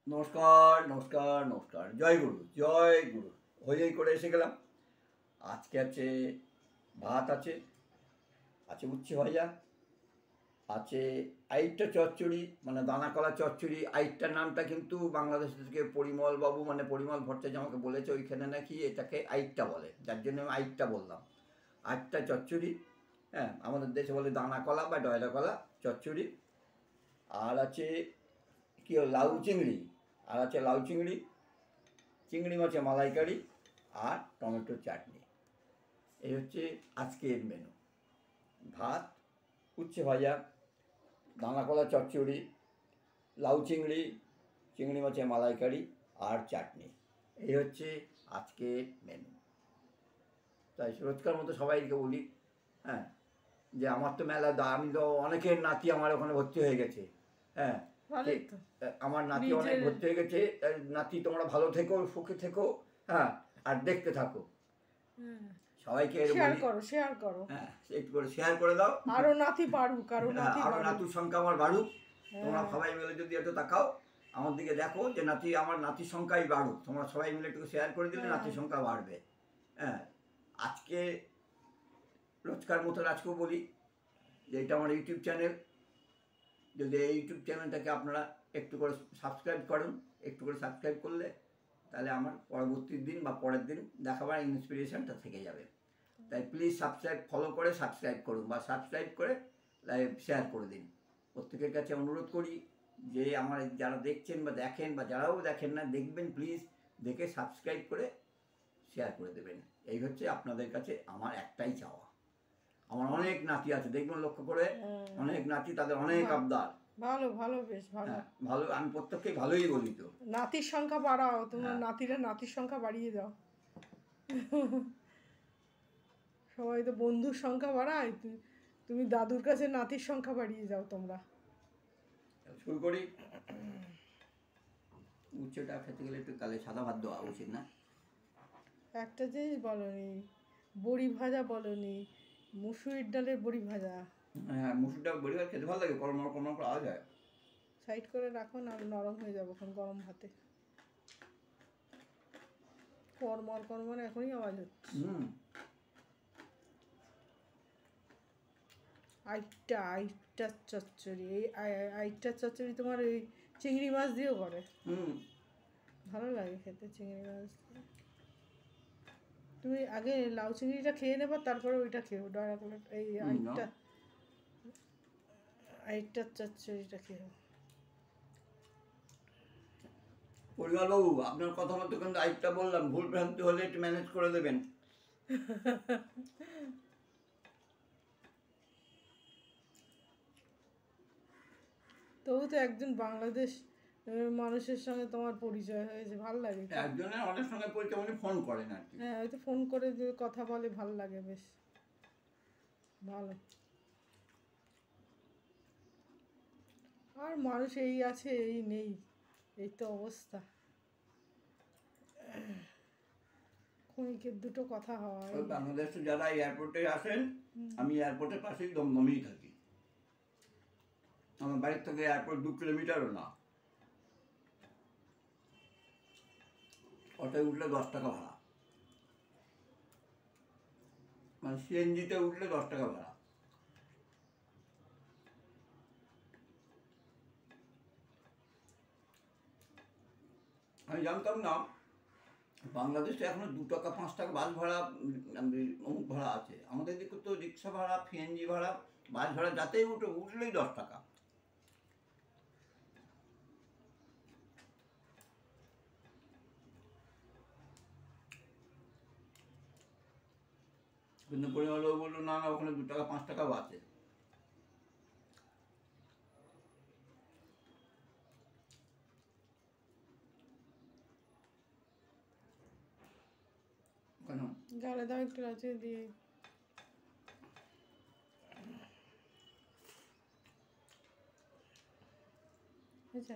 নমস্কার নমস্কার নমস্কার, জয় গুরু জয় গুরু। হই করে এসে গেলাম। আজকে আছে ভাত, আছে আছে উচ্ছে ভাজা, আছে আইটটা চচ্চড়ি, মানে দানাকলা চচ্চড়ি। আইটটার নামটা কিন্তু বাংলাদেশ থেকে পরিমল বাবু, মানে পরিমল ভট্টাচার্য আমাকে বলেছে ওইখানে নাকি এটাকে আইটটা বলে, যার জন্য আমি আইটটা বললাম। আইটটা চচ্চড়ি, হ্যাঁ, আমাদের দেশে বলে দানাকলা বা ডয়লা কলা চচ্চড়ি। আর আছে কি লাউ চিংড়ি, আর আছে লাউ চিংড়ি, চিংড়ি মাছের মালাইকারি, আর টমেটোর চাটনি। এই হচ্ছে আজকের মেনু। ভাত, উচ্ছে ভাজা, দানাকলা চচ্চড়ি, লাউ চিংড়ি, চিংড়ি মাছের মালাইকারি আর চাটনি। এই হচ্ছে আজকের মেনু। তাই রোজকার মতো সবাইকে বলি, হ্যাঁ, যে আমার তো মেলা আমি তো অনেকের নাতি আমার ওখানে ভর্তি হয়ে গেছে, হ্যাঁ, আমার নাতি অনেক ভর্তি হয়ে গেছে। নাতি তোমরা ভালো থেকো, সুখে থেকো, হ্যাঁ, আর দেখতে থাকো। সবাইকে শেয়ার করো, হ্যাঁ, একটু করে শেয়ার করে দাও, আরো নাতি বাড়ুক, আরো নাতুর সংখ্যা আমার বাড়ুক। তোমরা সবাই মিলে যদি একটু তাকাও আমার দিকে, দেখো যে আমার নাতির সংখ্যাই বাড়ুক। তোমরা সবাই মিলে একটু শেয়ার করে দিলে নাতির সংখ্যা বাড়বে। হ্যাঁ, আজকে রোজকার মতো আজকেও বলি যে এটা আমার ইউটিউব চ্যানেল। যদি এই ইউটিউব চ্যানেলটাকে আপনারা একটু করে সাবস্ক্রাইব করেন, একটু করে সাবস্ক্রাইব করলে তাহলে আমার পরবর্তী দিন বা পরের দিন দেখাবার ইন্সপিরেশনটা থেকে যাবে। তাই প্লিজ ফলো করে সাবস্ক্রাইব করুন, বা সাবস্ক্রাইব করে লাইভ শেয়ার করে দিন। প্রত্যেকের কাছে অনুরোধ করি যে আমার যারা দেখছেন বা দেখেন, বা যারাও দেখেন না দেখবেন, প্লিজ দেখে সাবস্ক্রাইব করে শেয়ার করে দেবেন। এই হচ্ছে আপনাদের কাছে আমার একটাই চাওয়া। আমার অনেক নাতি আছে, দেখবেন লক্ষ্য করে, অনেক নাতি, তাদের অনেক আবদার। ভালো ভালো, বেশ ভালো ভালো, আমি প্রত্যেককেই ভালোই বলি। তো নাতির সংখ্যা বাড়াও, তোমার নাতির সংখ্যা বাড়িয়ে দাও। সবাই তো বন্ধুর সংখ্যা বাড়ায়, তুমি দাদুর কাছে নাতির সংখ্যা বাড়িয়ে যাও তোমরা। শুরু করি। উচ্চটা খেতে গেলে একটু কালে সাদা ভাত দেওয়া উচিত না? একটা জিনিস বলনি, বড়ি ভাজা বলনি, মুসুরির ডালের বড়ি ভাজা। হ্যাঁ, মুসুর ডাল বড়ি ভাজা খেতে ভালো লাগে, কড়মড় কড়মড় করে আওয়াজ হয়। সাইড করে রাখো না, নরম হয়ে যাবো এখন গরম ভাতে। কড়মড় কড়মড় এখনই আওয়াজ হচ্ছে। আইটটা চচ্চড়ি, এই আইটটা চচ্চড়ি তোমার ওই চিংড়ি মাছ দিয়েও করে, ভালো লাগে খেতে চিংড়ি মাছ দিয়ে। তুমি আগে লাউ চিংড়িটা খেয়ে নেবে, তারপরে ওইটা খেও, ডয়রা এই আইটটা চচ্চড়িটা খেও। পরিমল বাবু, আপনার কথা মতো কিন্তু আইটটা বললাম, ভুল ভ্রান্তি হলে একটু ম্যানেজ করে দেবেন। তবু তো একজন বাংলাদেশ মানুষের সঙ্গে তোমার পরিচয় হয়েছে, ভালো লাগে। একজনের অনেক সঙ্গে পরিচয়, উনি ফোন করেন আর কি। হ্যাঁ, হয়তো ফোন করে যে কথা বলে, ভালো লাগে, বেশ ভালো। আর মানুষ এই আছে এই নেই, এই তো অবস্থা। ক্ষণিকের দুটো কথা হয়। বাংলাদেশে যারা এয়ারপোর্টে আসেন, আমি এয়ারপোর্টের পাশেই দমদমেই থাকি। আমার বাড়ির থেকে এয়ারপোর্ট 2 কিলোমিটারও না। অটোয় উঠলে 10 টাকা ভাড়া, মানে সিএনজিতে উঠলে 10 টাকা ভাড়া। আমি জানতাম না বাংলাদেশে এখনো 2 টাকা 5 টাকা বাস ভাড়া, অমুক ভাড়া আছে। আমাদের দিকে তো রিক্সা ভাড়া, সিএনজি ভাড়া, বাস ভাড়া যাতেই উঠলেই 10 টাকা। কিন্তু পরিমাণ বললো না না, ওখানে 2 টাকা 5 টাকাও আছে। কেন গালে দাও একটু আছে দিয়ে। আচ্ছা।